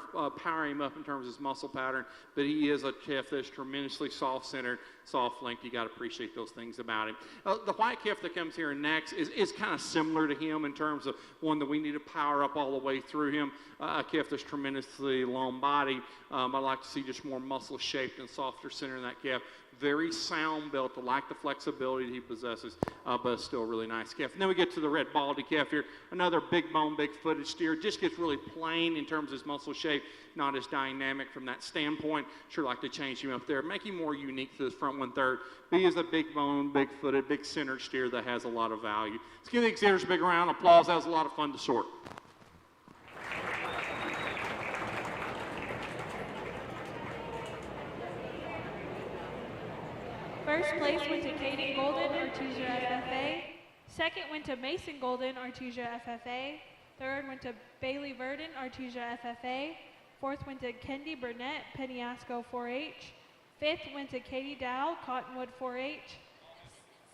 him up in terms of his muscle pattern. But he is a calf that's tremendously soft-centered, soft-linked. You got to appreciate those things about him. The white calf that comes here next is kind of similar to him in terms of one that we need to power up all the way through him. A calf that's tremendously long body. I like to see just more muscle-shaped and softer center in that calf. Very sound built. I like the flexibility that he possesses, but still a really nice calf. And then we get to the red baldy calf here. Another big bone, big footed steer. Just gets really plain in terms of his muscle shape, not as dynamic from that standpoint. Sure like to change him up there, make him more unique to his front 1/3. But he is a big bone, big footed, big centered steer that has a lot of value. Let's give the exhibitors a big round of applause. That was a lot of fun to sort. First place went to Kaden Golden, Artesia FFA. Second went to Mason Golden, Artesia FFA. Third went to Bailey Verdon, Artesia FFA. Fourth went to Kendi Burnett, Pennyasco 4-H. Fifth went to Katie Dow, Cottonwood 4-H.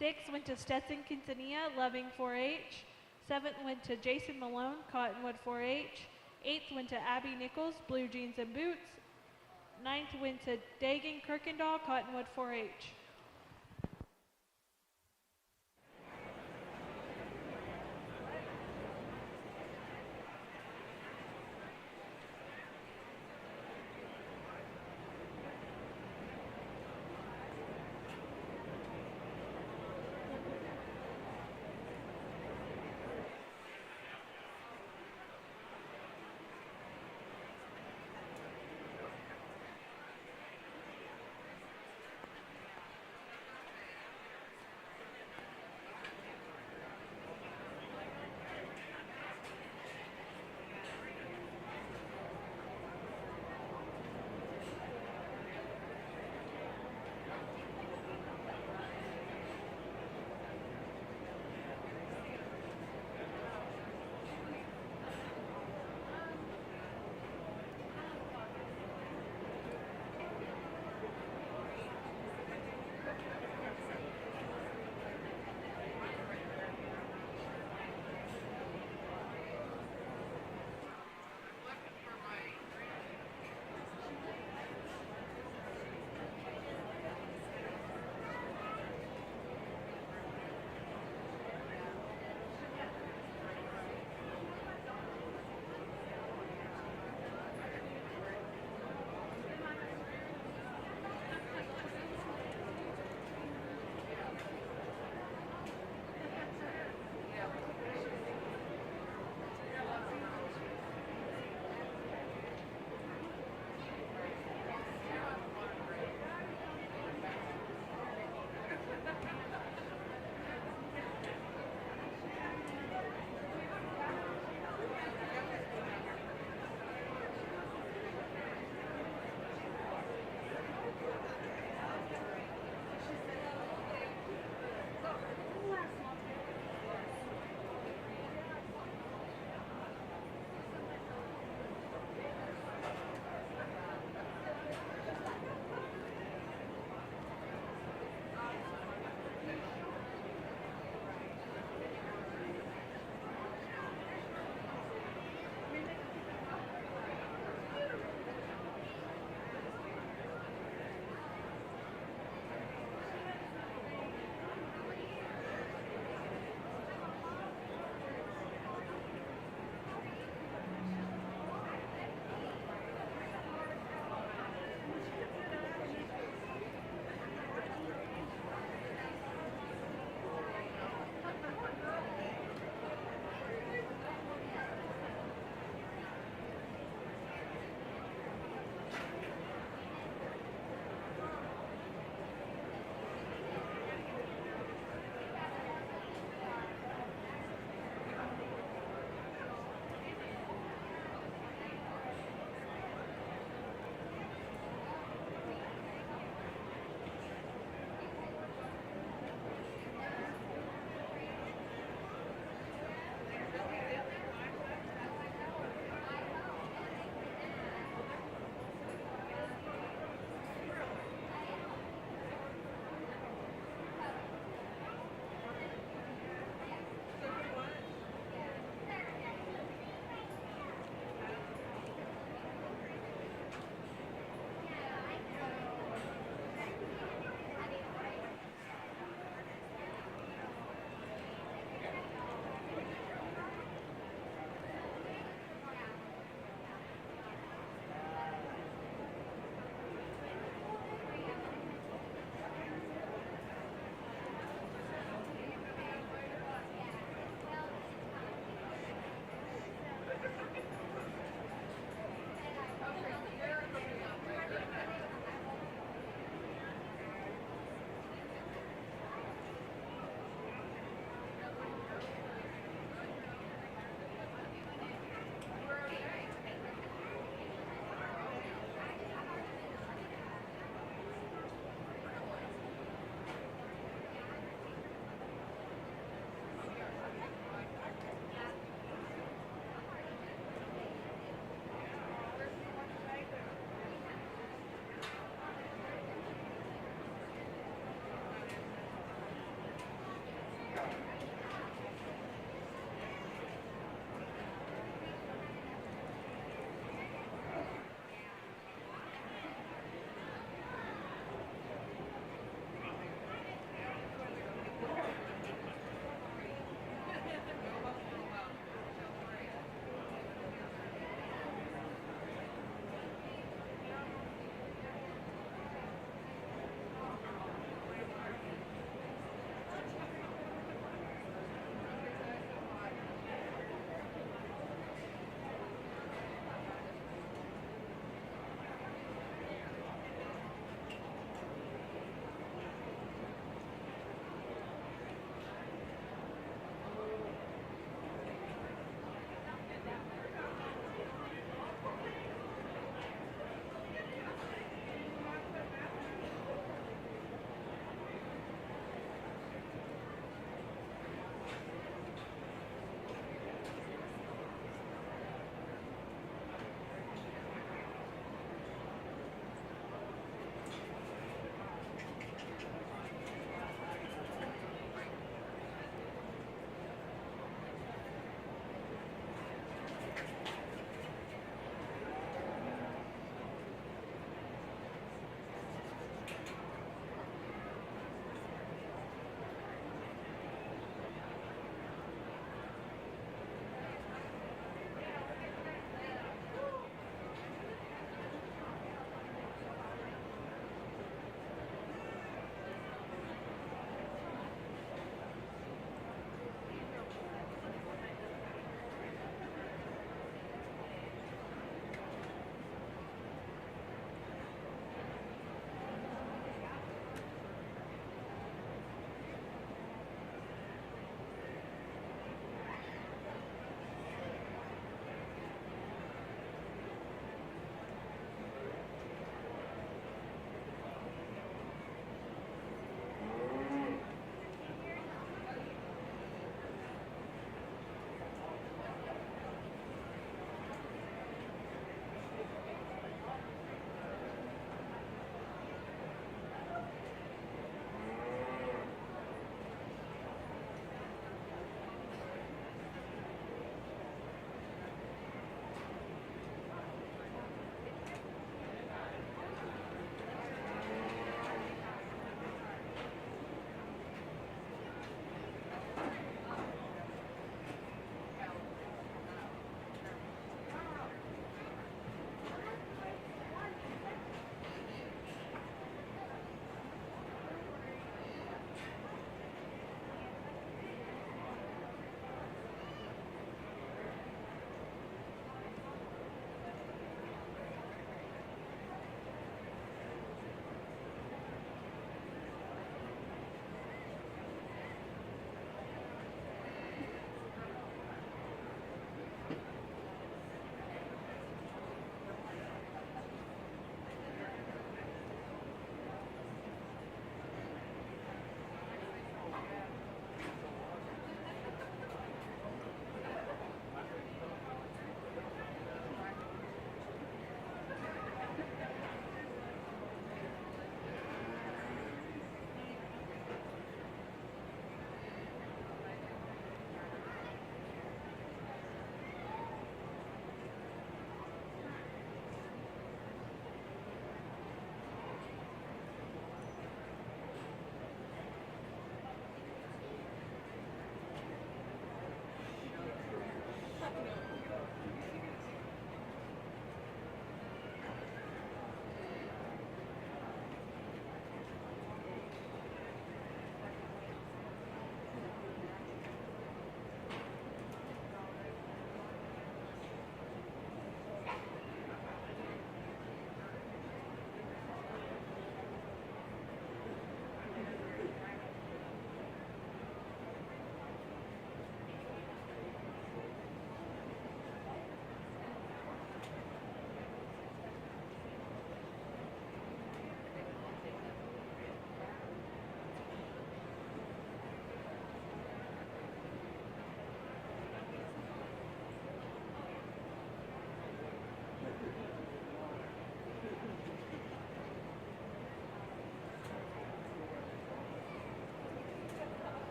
Sixth went to Stetson Quintanilla, Loving 4-H. Seventh went to Jason Malone, Cottonwood 4-H. Eighth went to Abby Nichols, Blue Jeans and Boots. Ninth went to Dagan Kirkendall, Cottonwood 4-H.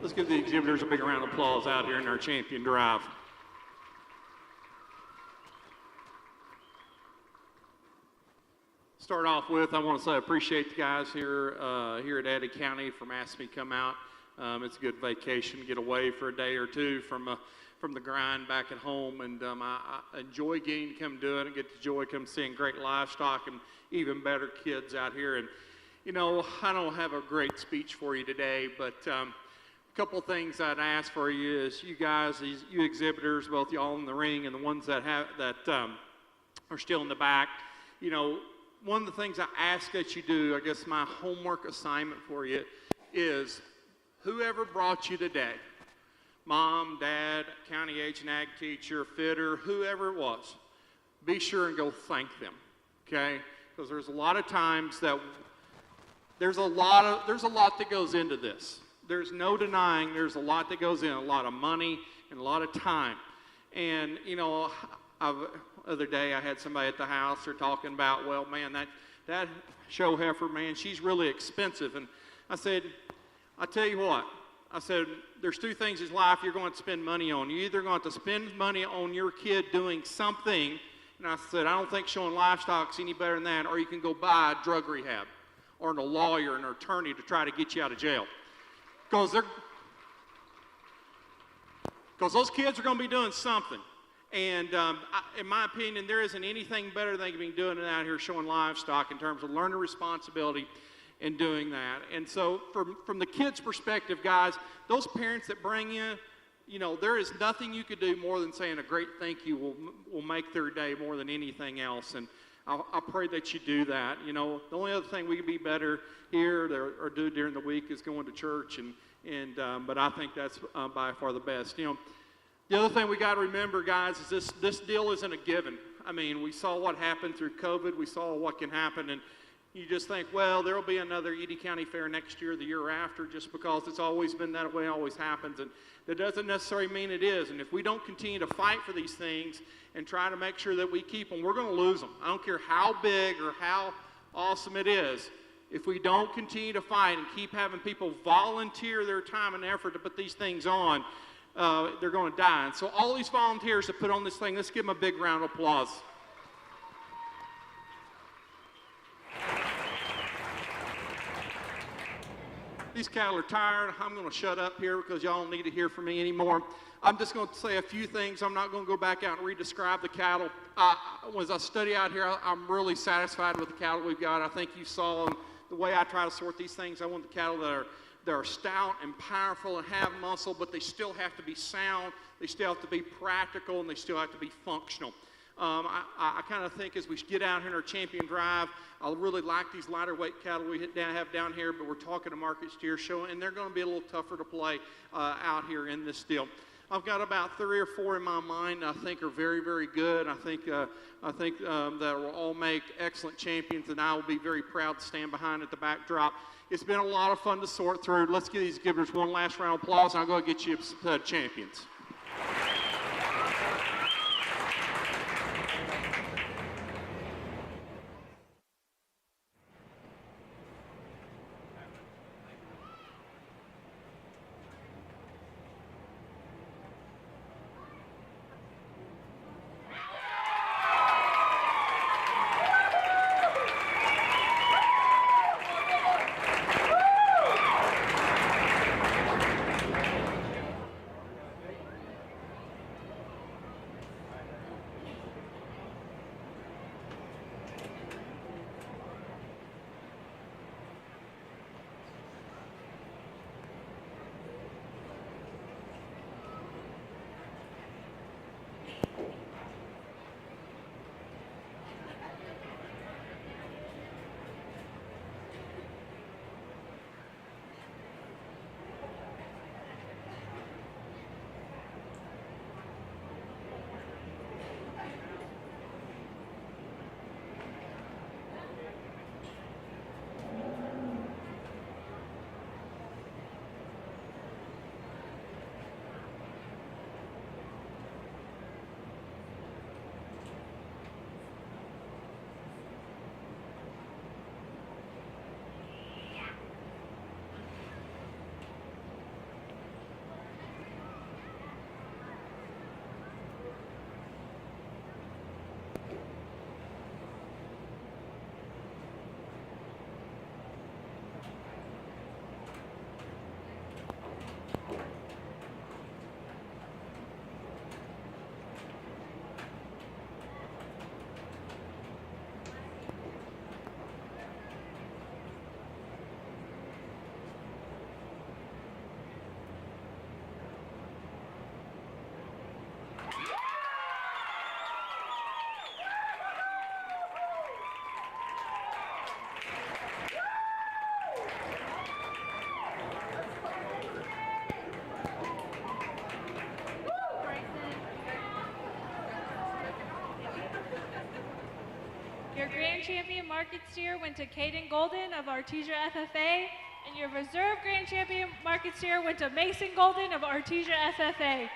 Let's give the exhibitors a big round of applause out here in our champion drive. Start off with, I want to say I appreciate the guys here at Eddy County for asking me to come out. It's a good vacation, get away for a day or two from the grind back at home, and I enjoy getting to come do it and get the joy of come seeing great livestock and even better kids out here. And you know, I don't have a great speech for you today, but a couple of things I'd ask for you is you guys, you exhibitors, both y'all in the ring and the ones that are still in the back, you know, one of the things I ask that you do, I guess my homework assignment for you is whoever brought you today, mom, dad, county agent, ag teacher, fitter, whoever it was, be sure and go thank them, okay? Because there's a lot of times that there's a lot that goes into this. There's no denying there's a lot that goes in, a lot of money and a lot of time. And, you know, other day I had somebody at the house, they're talking about, well, man, that show heifer, man, she's really expensive. And I said, I tell you what, I said, there's two things in life you're going to spend money on. You're either going to spend money on your kid doing something, and I said, I don't think showing livestock's any better than that, or you can go buy a drug rehab or a lawyer and an attorney to try to get you out of jail. Because those kids are going to be doing something. And in my opinion, there isn't anything better they can be doing than out here showing livestock in terms of learning responsibility and doing that. And so from the kids' perspective, guys, those parents that bring in, you know, there is nothing you could do more than saying a great thank you will make their day more than anything else. And I pray that you do that. You know, the only other thing we could be better here or do during the week is going to church. But I think that's by far the best. You know, the other thing we got to remember, guys, is this deal isn't a given. I mean, we saw what happened through COVID. We saw what can happen, and you just think, well, there will be another Eddy County Fair next year, the year after, just because it's always been that way, always happens. And that doesn't necessarily mean it is. And if we don't continue to fight for these things and try to make sure that we keep them, we're going to lose them. I don't care how big or how awesome it is. If we don't continue to fight and keep having people volunteer their time and effort to put these things on, they're going to die. And so all these volunteers that put on this thing, let's give them a big round of applause. These cattle are tired. I'm going to shut up here because y'all don't need to hear from me anymore. I'm just going to say a few things. I'm not going to go back out and re-describe the cattle. As I study out here, I'm really satisfied with the cattle we've got. I think you saw the way I try to sort these things. I want the cattle that are stout and powerful and have muscle, but they still have to be sound. They still have to be practical, and they still have to be functional. I kind of think as we get out here in our champion drive, I really like these lighter weight cattle we have down here, but we're talking to market steer show, and they're going to be a little tougher to play out here in this deal. I've got about 3 or 4 in my mind I think are very, very good. I think that will all make excellent champions, and I will be very proud to stand behind at the backdrop. It's been a lot of fun to sort through. Let's give these givers one last round of applause, and I'll go get you champions. grand champion market steer went to Caden Golden of Artesia FFA, and your reserve grand champion market steer went to Mason Golden of Artesia FFA.